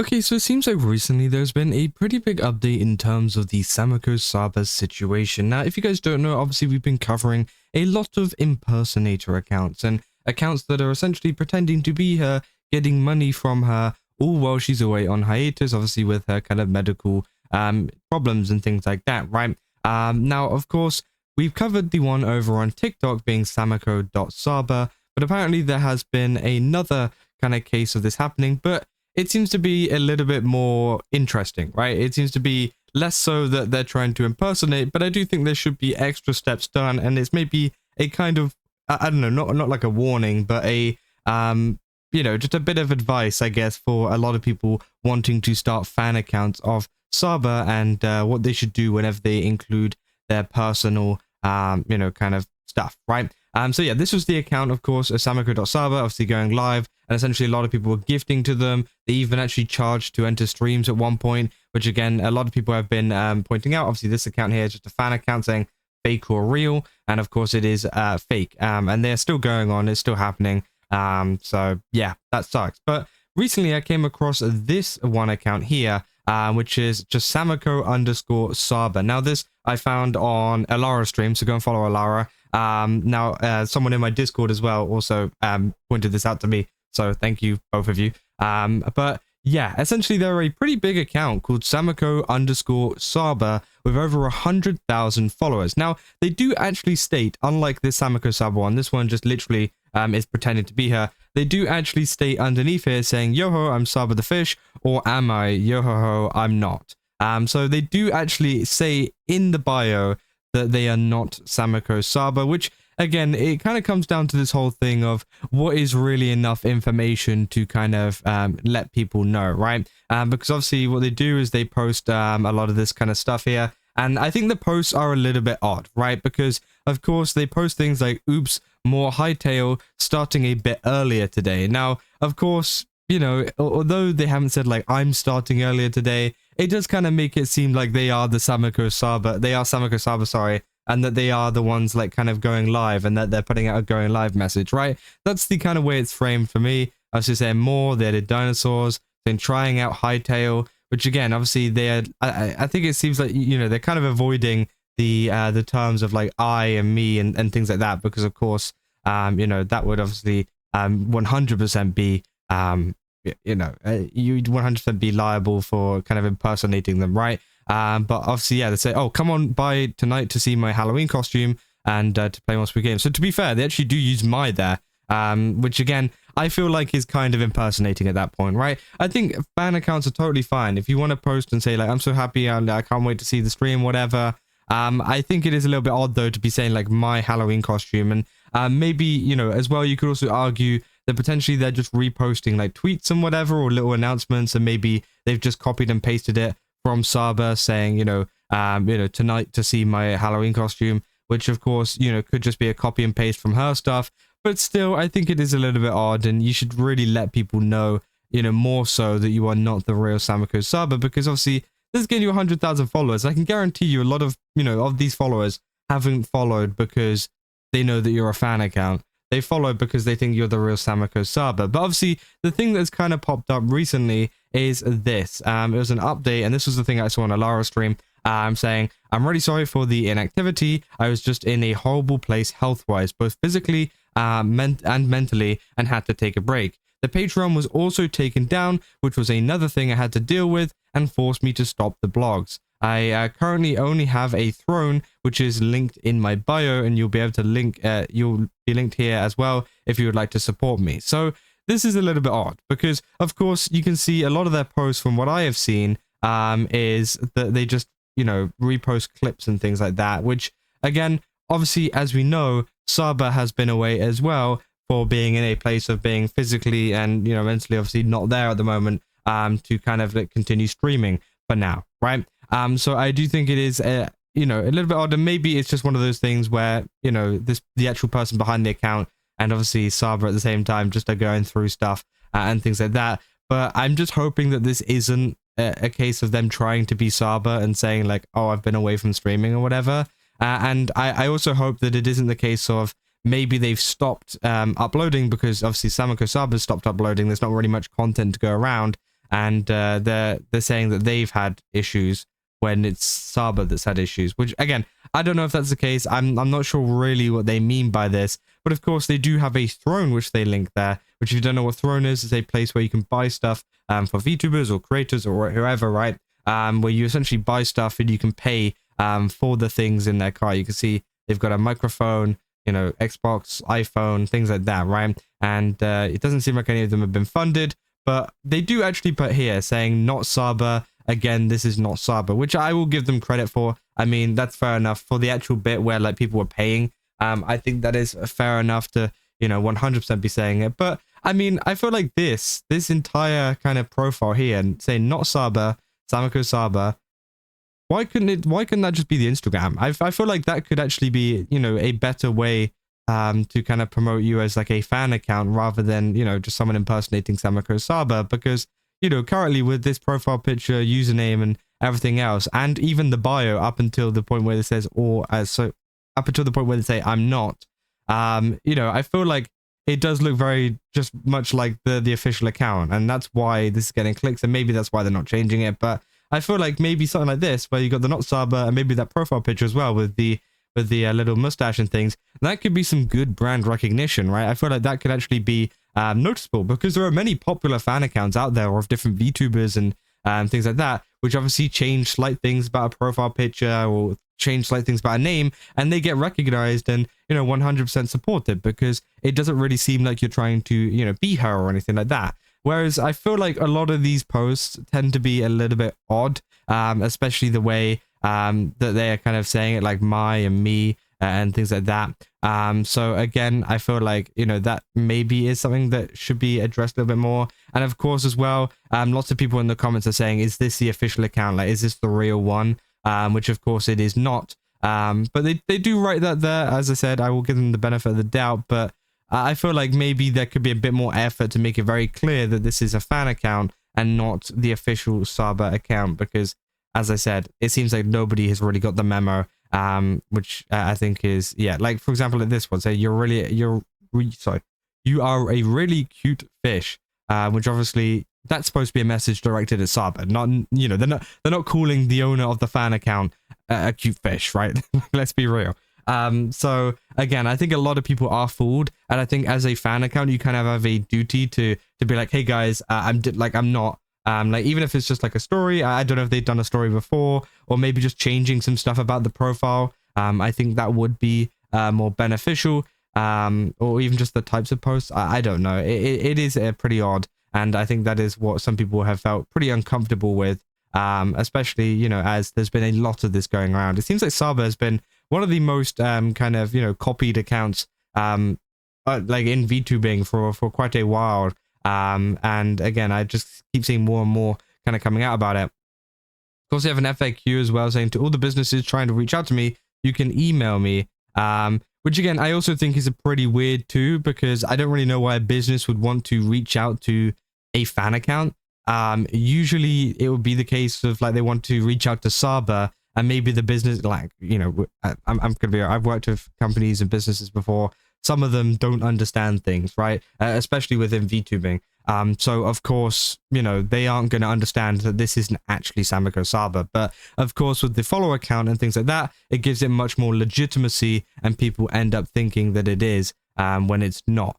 Okay, so it seems like recently there's been a pretty big update in terms of the Sameko Saba situation. Now, if you guys don't know, obviously we've been covering a lot of impersonator accounts and accounts that are essentially pretending to be her, getting money from her, all while she's away on hiatus, obviously with her kind of medical problems and things like that, right? Now, of course, we've covered the one over on TikTok being sameko.saba, but apparently there has been another kind of case of this happening, but it seems to be a little bit more interesting, right? It seems to be less so that they're trying to impersonate, but I do think there should be extra steps done, and it's maybe a kind of, I don't know, not like a warning, but a just a bit of advice, I guess, for a lot of people wanting to start fan accounts of Saba and what they should do whenever they include their personal, kind of stuff, right? So yeah, this was the account, of course, of sameko.saba, obviously going live, and essentially a lot of people were gifting to them. They even actually charged to enter streams at one point, which again, a lot of people have been pointing out. Obviously, this account here is just a fan account saying fake or real, and of course it is fake, and they're still going on, it's still happening. So yeah, that sucks. But recently I came across this one account here, which is just Sameko_Saba. Now this I found on Alara stream, so go and follow Alara. Someone in my Discord as well also pointed this out to me, so thank you both of you. But yeah, essentially they're a pretty big account called Sameko_Saba with over 100,000 followers. Now they do actually state, unlike this Sameko Saba one, this one just literally is pretending to be her. They do actually state underneath here saying, "Yo-ho, I'm Saba the fish," or "Am I? Yo-ho-ho, I'm not." So they do actually say in the bio that they are not Sameko Saba, which again, it kind of comes down to this whole thing of what is really enough information to kind of let people know, right? Because obviously what they do is they post a lot of this kind of stuff here. And I think the posts are a little bit odd, right? Because of course they post things like, "Oops, more hightail starting a bit earlier today." Now, of course, you know, although they haven't said like, "I'm starting earlier today," it does kind of make it seem like they are the Sameko Saba. They are Sameko Saba, sorry, and that they are the ones like kind of going live and that they're putting out a going live message, right? That's the kind of way it's framed for me. I was just saying more, they did dinosaurs, then trying out hightail, which again, obviously they're, I think it seems like, you know, they're kind of avoiding the terms of like I and me and things like that, because of course, that would obviously 100% be, you'd 100% be liable for kind of impersonating them, right? But obviously, yeah, they say, "Oh, come on by tonight to see my Halloween costume and to play multiple games." So to be fair, they actually do use my there, which again, I feel like is kind of impersonating at that point, right? I think fan accounts are totally fine. If you want to post and say like, "I'm so happy and I can't wait to see the stream," whatever. I think it is a little bit odd though to be saying like my Halloween costume, and maybe, you know, as well, you could also argue that potentially they're just reposting like tweets and whatever, or little announcements, and maybe they've just copied and pasted it from Saba saying, tonight to see my Halloween costume, which of course, could just be a copy and paste from her stuff. But still, I think it is a little bit odd, and you should really let people know, more so that you are not the real Sameko Saba, because obviously this is getting you 100,000 followers. I can guarantee you a lot of, of these followers haven't followed because they know that you're a fan account. They follow because they think you're the real Sameko Saba. But obviously, the thing that's kind of popped up recently is this. It was an update, and this was the thing I saw on a Lara stream. Saying, "I'm really sorry for the inactivity. I was just in a horrible place health-wise, both physically and mentally, and had to take a break. The Patreon was also taken down, which was another thing I had to deal with and forced me to stop the blogs. I currently only have a throne, which is linked in my bio, and you'll be able to link. You'll be linked here as well if you would like to support me." So this is a little bit odd because, of course, you can see a lot of their posts from what I have seen is that they just repost clips and things like that. Which again, obviously, as we know, Saba has been away as well for being in a place of being physically and mentally obviously not there at the moment to kind of like continue streaming for now, right? So I do think it is a little bit odd, and maybe it's just one of those things where the actual person behind the account and obviously Saba at the same time just are going through stuff and things like that. But I'm just hoping that this isn't a case of them trying to be Saba and saying like, "Oh, I've been away from streaming" or whatever. And I also hope that it isn't the case of maybe they've stopped uploading because obviously Sameko Saba has stopped uploading. There's not really much content to go around. and they're saying that they've had issues when it's Saba that's had issues, which again, I don't know if that's the case. I'm not sure really what they mean by this, but of course they do have a throne which they link there, which if you don't know what throne is a place where you can buy stuff for VTubers or creators or whoever, right? Where you essentially buy stuff and you can pay for the things in their car. You can see they've got a microphone, you know, Xbox, iPhone, things like that, right? And it doesn't seem like any of them have been funded, but they do actually put here saying not Saba. Again, this is not Saba, which I will give them credit for. I mean, that's fair enough for the actual bit where like people were paying. I think that is fair enough to, you know, 100% be saying it. But I mean, I feel like this entire kind of profile here and saying not Saba, Sameko Saba, why couldn't that just be the Instagram? I feel like that could actually be, you know, a better way to kind of promote you as like a fan account rather than, you know, just someone impersonating Sameko Saba, because, you know, currently with this profile picture, username and everything else, and even the bio up until the point where it says up until the point where they say I'm not, you know, I feel like it does look very just much like the official account, and that's why this is getting clicks, and maybe that's why they're not changing it. But I feel like maybe something like this, where you got the not Saba and maybe that profile picture as well with the little mustache and things, that could be some good brand recognition, right? I feel like that could actually be noticeable, because there are many popular fan accounts out there of different VTubers and things like that, which obviously change slight things about a profile picture or change slight things about a name, and they get recognized and, you know, 100% supported, because it doesn't really seem like you're trying to, you know, be her or anything like that. Whereas I feel like a lot of these posts tend to be a little bit odd, especially the way that they're kind of saying it, like my and me and things like that. So again, I feel like, you know, that maybe is something that should be addressed a little bit more. And of course, as well, lots of people in the comments are saying, is this the official account? Like, is this the real one? Which of course it is not. But they do write that there. As I said, I will give them the benefit of the doubt, but I feel like maybe there could be a bit more effort to make it very clear that this is a fan account and not the official Saba account, because as I said, it seems like nobody has really got the memo, which I think is, yeah, like for example, like this one, say you are a really cute fish, which obviously that's supposed to be a message directed at Saba, not, you know, they're not calling the owner of the fan account a cute fish, right? Let's be real. So again, I think a lot of people are fooled, and I think as a fan account, you kind of have a duty to be like, hey guys, I'm not, like, even if it's just like a story, I don't know if they've done a story before, or maybe just changing some stuff about the profile. I think that would be more beneficial, or even just the types of posts. I don't know. It is pretty odd, and I think that is what some people have felt pretty uncomfortable with, especially, you know, as there's been a lot of this going around. It seems like Saba has been one of the most kind of, you know, copied accounts like in VTubing for quite a while. And again, I just keep seeing more and more kind of coming out about it. Of course, they have an FAQ as well saying, to all the businesses trying to reach out to me, you can email me. Which again, I also think is a pretty weird too, because I don't really know why a business would want to reach out to a fan account. Usually it would be the case of like they want to reach out to Saba, and maybe the business, like, you know, I'm gonna be, I've worked with companies and businesses before. Some of them don't understand things, right? Especially within VTubing. So of course, you know, they aren't going to understand that this isn't actually Sameko Saba. But of course, with the follower account and things like that, it gives it much more legitimacy, and people end up thinking that it is when it's not.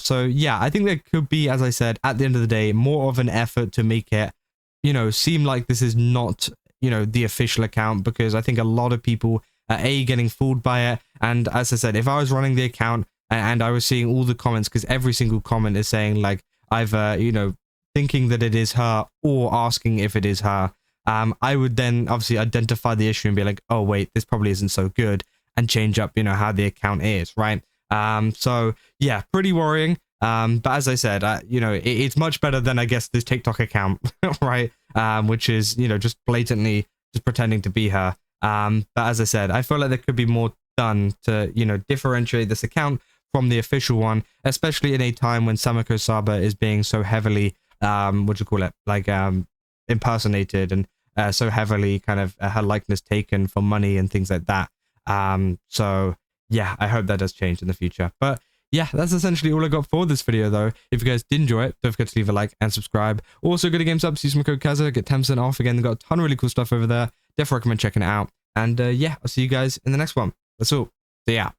So yeah, I think there could be, as I said, at the end of the day, more of an effort to make it, you know, seem like this is not, you know, the official account, because I think a lot of people are getting fooled by it. And as I said, if I was running the account and I was seeing all the comments, because every single comment is saying like either, you know, thinking that it is her or asking if it is her, I would then obviously identify the issue and be like, oh wait, this probably isn't so good, and change up, you know, how the account is, right? So yeah, pretty worrying. But as I said, you know, it's much better than, I guess, this TikTok account, right? Which is, you know, just blatantly just pretending to be her. But as I said, I feel like there could be more done to, you know, differentiate this account from the official one, especially in a time when Sameko Saba is being so heavily, what do you call it, like impersonated, and so heavily kind of her likeness taken for money and things like that. So yeah, I hope that does change in the future. But yeah, that's essentially all I got for this video though. If you guys did enjoy it, don't forget to leave a like and subscribe. Also, go to GameStop, use my code Kaza, get 10% off. Again, they've got a ton of really cool stuff over there. Definitely recommend checking it out. And yeah, I'll see you guys in the next one. That's all. See ya.